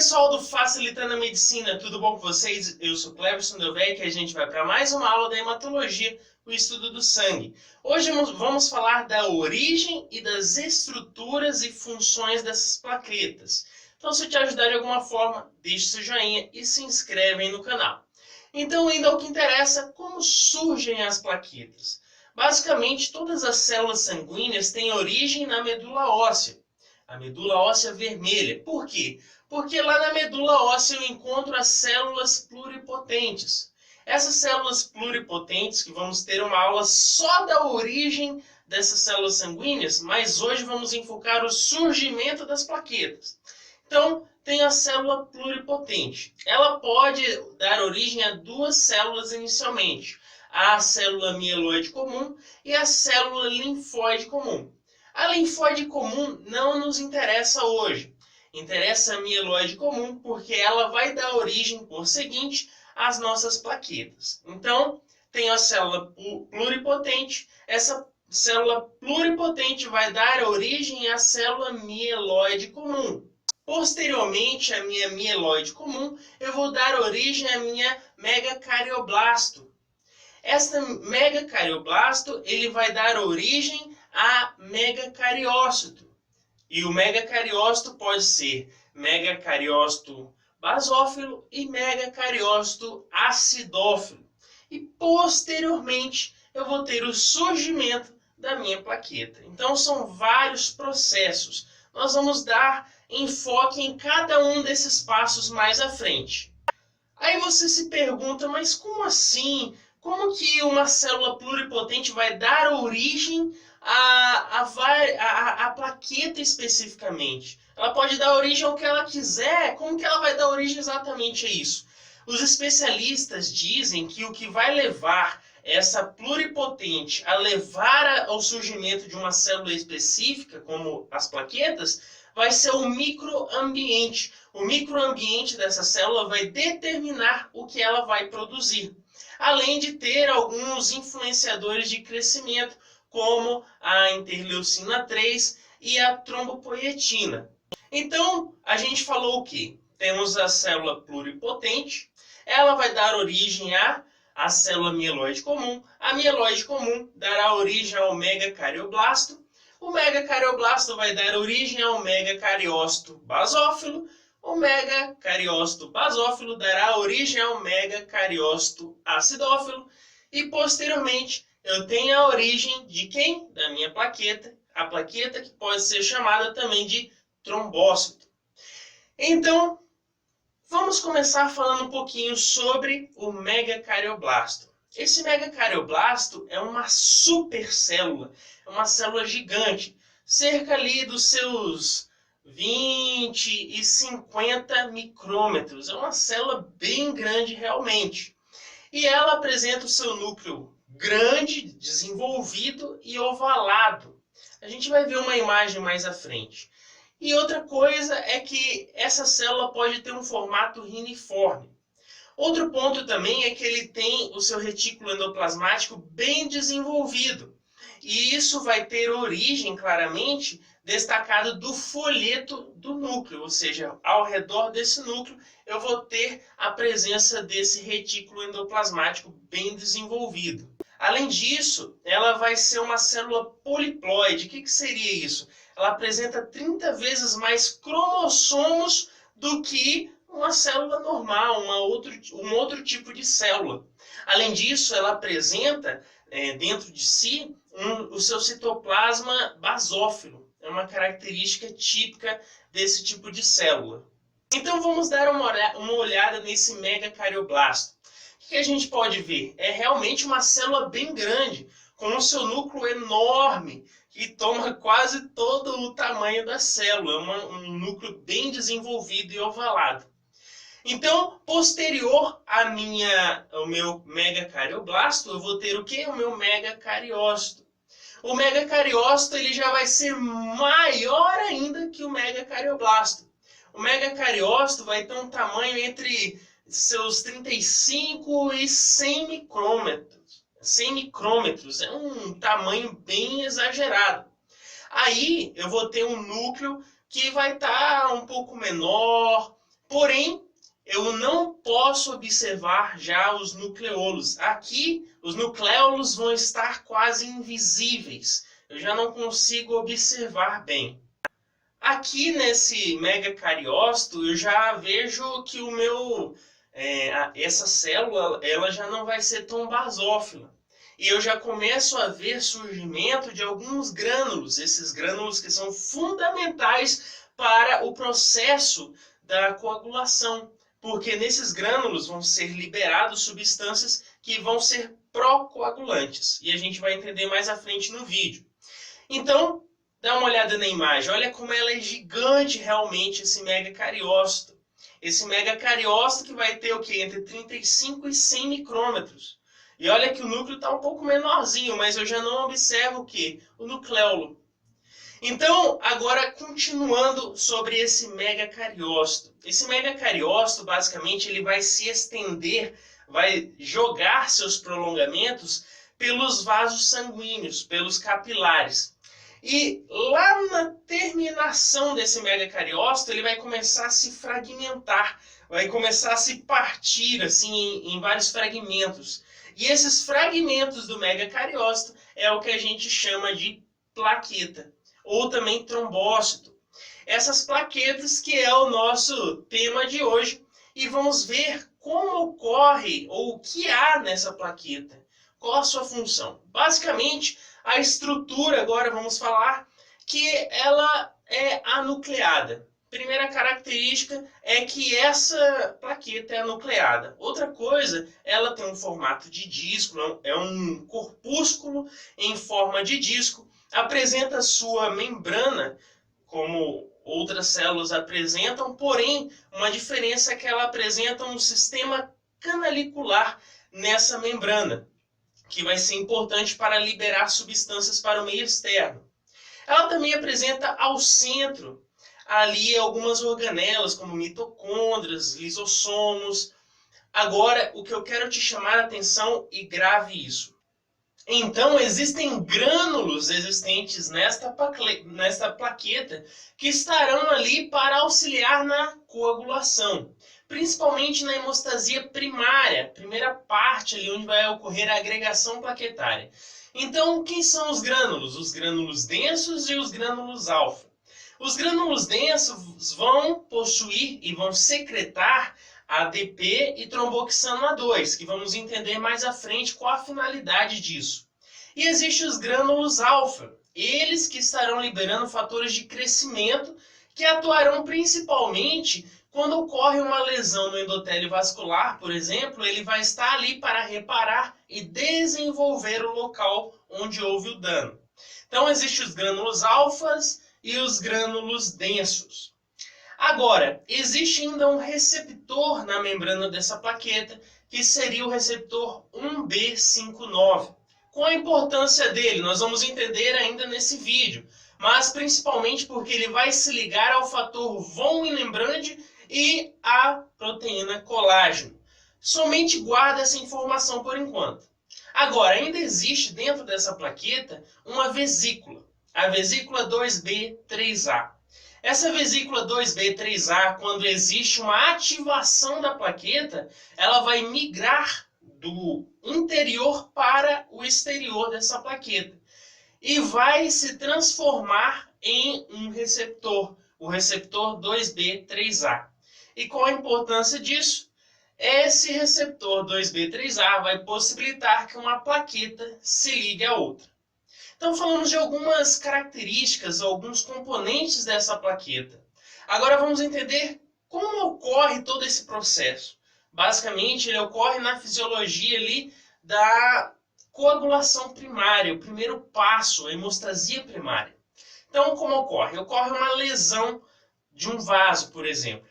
pessoal do Facilitando a Medicina, tudo bom com vocês? Eu sou Cleverson Delvecchi e a gente vai para mais uma aula da hematologia, o estudo do sangue. Hoje vamos falar da origem e das estruturas e funções dessas plaquetas. Então, se eu te ajudar de alguma forma, deixe seu joinha e se inscreve aí no canal. Então, indo ao que interessa, como surgem as plaquetas? Basicamente, todas as células sanguíneas têm origem na medula óssea. A medula óssea vermelha. Por quê? Porque lá na medula óssea eu encontro as células pluripotentes. Essas células pluripotentes, que vamos ter uma aula só da origem dessas células sanguíneas, mas hoje vamos enfocar o surgimento das plaquetas. Então, tem a célula pluripotente. Ela pode dar origem a duas células inicialmente. A célula mieloide comum e a célula linfóide comum. A linfóide comum não nos interessa hoje. Interessa a mieloide comum porque ela vai dar origem, por seguinte, às nossas plaquetas. Então, tem a célula pluripotente. Essa célula pluripotente vai dar origem à célula mieloide comum. Posteriormente, à minha mieloide comum, eu vou dar origem à minha megacardioblasto. Esta megacardioblasto ele vai dar origem a megacariócito. E o megacariócito pode ser megacariócito basófilo e megacariócito acidófilo. E posteriormente eu vou ter o surgimento da minha plaqueta. Então são vários processos. Nós vamos dar enfoque em cada um desses passos mais à frente. Aí você se pergunta, mas como assim? Como que uma célula pluripotente vai dar origem à plaqueta especificamente? Ela pode dar origem ao que ela quiser. Como que ela vai dar origem exatamente a isso? Os especialistas dizem que o que vai levar essa pluripotente a levar ao surgimento de uma célula específica, como as plaquetas, vai ser o microambiente. O microambiente dessa célula vai determinar o que ela vai produzir. Além de ter alguns influenciadores de crescimento, como a interleucina 3 e a trombopoietina. Então, a gente falou o quê? Temos a célula pluripotente, ela vai dar origem à célula mieloide comum. A mieloide comum dará origem ao megacardioblasto. O megacardioblasto vai dar origem ao megacariócito basófilo. O megacariócito basófilo dará origem ao megacariócito acidófilo. E, posteriormente, eu tenho a origem de quem? Da minha plaqueta. A plaqueta que pode ser chamada também de trombócito. Então, vamos começar falando um pouquinho sobre o megacardioblasto. Esse megacardioblasto é uma supercélula, é uma célula gigante, cerca ali dos seus 20 e 50 micrômetros. É uma célula bem grande realmente. E ela apresenta o seu núcleo grande, desenvolvido e ovalado. A gente vai ver uma imagem mais à frente. E outra coisa é que essa célula pode ter um formato riniforme. Outro ponto também é que ele tem o seu retículo endoplasmático bem desenvolvido. E isso vai ter origem, claramente, destacado do folheto do núcleo. Ou seja, ao redor desse núcleo, eu vou ter a presença desse retículo endoplasmático bem desenvolvido. Além disso, ela vai ser uma célula poliploide. O que seria isso? Ela apresenta 30 vezes mais cromossomos do que uma célula normal, um outro tipo de célula. Além disso, ela apresenta dentro de si o seu citoplasma basófilo. É uma característica típica desse tipo de célula. Então vamos dar uma olhada nesse megacardioblasto. O que a gente pode ver? É realmente uma célula bem grande, com o seu núcleo enorme, que toma quase todo o tamanho da célula. Um núcleo bem desenvolvido e ovalado. Então, posterior ao meu megacardioblasto, eu vou ter o quê? O meu megacariócito. O megacariócito ele já vai ser maior ainda que o megacardioblasto. O megacariócito vai ter um tamanho entre seus 35 e 100 micrômetros. 100 micrômetros é um tamanho bem exagerado. Aí eu vou ter um núcleo que vai estar um pouco menor, Porém, eu não posso observar já os nucleolos. Aqui, os nucleolos vão estar quase invisíveis. Eu já não consigo observar bem. Aqui nesse megacariócito, eu já vejo que essa célula ela já não vai ser tão basófila. E eu já começo a ver surgimento de alguns grânulos, esses grânulos que são fundamentais para o processo da coagulação, porque nesses grânulos vão ser liberados substâncias que vão ser procoagulantes, e a gente vai entender mais à frente no vídeo. Então, dá uma olhada na imagem, olha como ela é gigante realmente, esse megacariócito. Esse megacariócito que vai ter o quê? Entre 35 e 100 micrômetros. E olha que o núcleo está um pouco menorzinho, mas eu já não observo o quê? O nucleolo. Então, agora continuando sobre esse megacariócito. Esse megacariócito, basicamente, ele vai se estender, vai jogar seus prolongamentos pelos vasos sanguíneos, pelos capilares. E lá na terminação desse megacariócito, ele vai começar a se fragmentar, vai começar a se partir assim em vários fragmentos. E esses fragmentos do megacariócito é o que a gente chama de plaqueta, ou também trombócito. Essas plaquetas que é o nosso tema de hoje, e vamos ver como ocorre ou o que há nessa plaqueta. Qual a sua função? Basicamente, a estrutura, agora vamos falar, que ela é anucleada. Primeira característica é que essa plaqueta é anucleada. Outra coisa, ela tem um formato de disco, é um corpúsculo em forma de disco, apresenta sua membrana, como outras células apresentam, porém, uma diferença é que ela apresenta um sistema canalicular nessa membrana, que vai ser importante para liberar substâncias para o meio externo. Ela também apresenta ao centro ali algumas organelas, como mitocôndrias, lisossomos. Agora, o que eu quero te chamar a atenção, e grave isso. Então, existem grânulos existentes nesta plaqueta que estarão ali para auxiliar na coagulação, principalmente na hemostasia primária, primeira parte ali onde vai ocorrer a agregação plaquetária. Então, quem são os grânulos? Os grânulos densos e os grânulos alfa. Os grânulos densos vão possuir e vão secretar ADP e tromboxano A2, que vamos entender mais à frente qual a finalidade disso. E existem os grânulos alfa, eles que estarão liberando fatores de crescimento que atuarão principalmente quando ocorre uma lesão no endotélio vascular, por exemplo, ele vai estar ali para reparar e desenvolver o local onde houve o dano. Então, existem os grânulos alfas e os grânulos densos. Agora, existe ainda um receptor na membrana dessa plaqueta, que seria o receptor 1B59. Qual a importância dele? Nós vamos entender ainda nesse vídeo, mas principalmente porque ele vai se ligar ao fator von Willebrand e à proteína colágeno. Somente guarda essa informação por enquanto. Agora, ainda existe dentro dessa plaqueta uma vesícula, a vesícula 2B3A. Essa vesícula 2B3A, quando existe uma ativação da plaqueta, ela vai migrar do interior para o exterior dessa plaqueta e vai se transformar em um receptor, o receptor 2B3A. E qual a importância disso? Esse receptor 2B3A vai possibilitar que uma plaqueta se ligue a outra. Então falamos de algumas características, alguns componentes dessa plaqueta. Agora vamos entender como ocorre todo esse processo. Basicamente, ele ocorre na fisiologia ali da coagulação primária, o primeiro passo, a hemostasia primária. Então, como ocorre? Ocorre uma lesão de um vaso, por exemplo.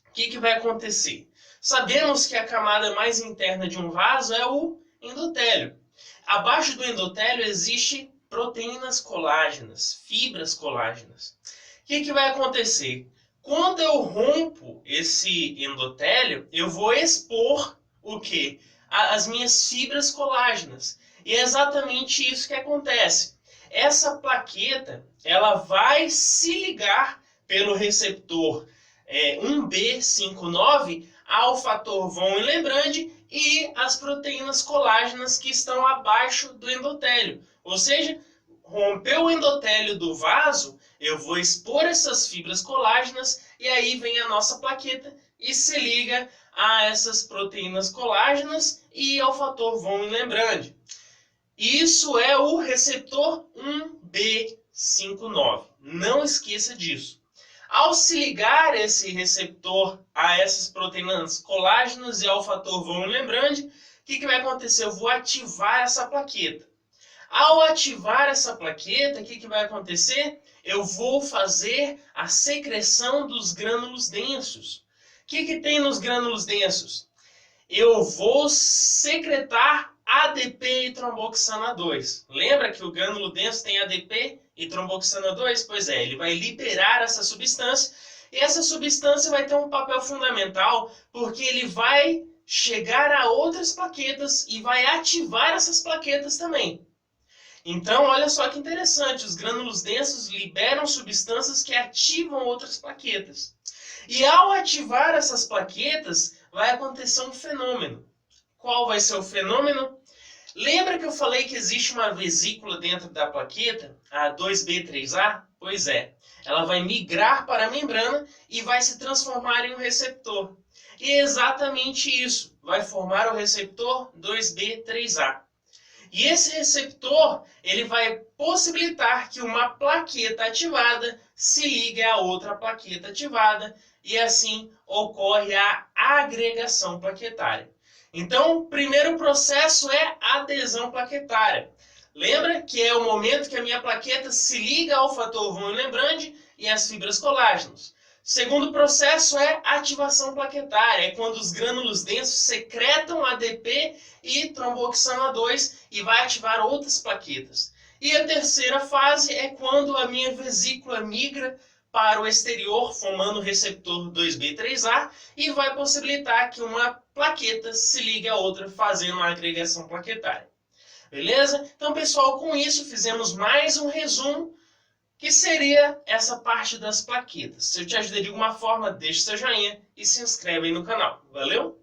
O que vai acontecer? Sabemos que a camada mais interna de um vaso é o endotélio. Abaixo do endotélio existe proteínas colágenas, fibras colágenas. O que vai acontecer? Quando eu rompo esse endotélio, eu vou expor o quê? As minhas fibras colágenas. E é exatamente isso que acontece. Essa plaqueta, ela vai se ligar pelo receptor 1B59 ao fator von Willebrand e as proteínas colágenas que estão abaixo do endotélio. Ou seja, rompeu o endotélio do vaso, eu vou expor essas fibras colágenas e aí vem a nossa plaqueta e se liga a essas proteínas colágenas e ao fator von Willebrand. Isso é o receptor 1B59. Não esqueça disso. Ao se ligar esse receptor a essas proteínas colágenas e ao fator von Willebrand, o que vai acontecer? Eu vou ativar essa plaqueta. Ao ativar essa plaqueta, o que vai acontecer? Eu vou fazer a secreção dos grânulos densos. O que tem nos grânulos densos? Eu vou secretar ADP e tromboxana 2. Lembra que o grânulo denso tem ADP e tromboxana 2? Pois é, ele vai liberar essa substância e essa substância vai ter um papel fundamental porque ele vai chegar a outras plaquetas e vai ativar essas plaquetas também. Então, olha só que interessante, os grânulos densos liberam substâncias que ativam outras plaquetas. E ao ativar essas plaquetas, vai acontecer um fenômeno. Qual vai ser o fenômeno? Lembra que eu falei que existe uma vesícula dentro da plaqueta, a 2B3A? Pois é, ela vai migrar para a membrana e vai se transformar em um receptor. E é exatamente isso, vai formar o receptor 2B3A. E esse receptor, ele vai possibilitar que uma plaqueta ativada se ligue a outra plaqueta ativada e assim ocorre a agregação plaquetária. Então, o primeiro processo é adesão plaquetária. Lembra que é o momento que a minha plaqueta se liga ao fator von Willebrand e às fibras colágenas. Segundo processo é ativação plaquetária, é quando os grânulos densos secretam ADP e tromboxana 2 e vai ativar outras plaquetas. E a terceira fase é quando a minha vesícula migra para o exterior, formando o receptor 2B3A e vai possibilitar que uma plaqueta se ligue a outra, fazendo uma agregação plaquetária. Beleza? Então, pessoal, com isso fizemos mais um resumo que seria essa parte das plaquetas. Se eu te ajudei de alguma forma, deixe seu joinha e se inscreve aí no canal. Valeu?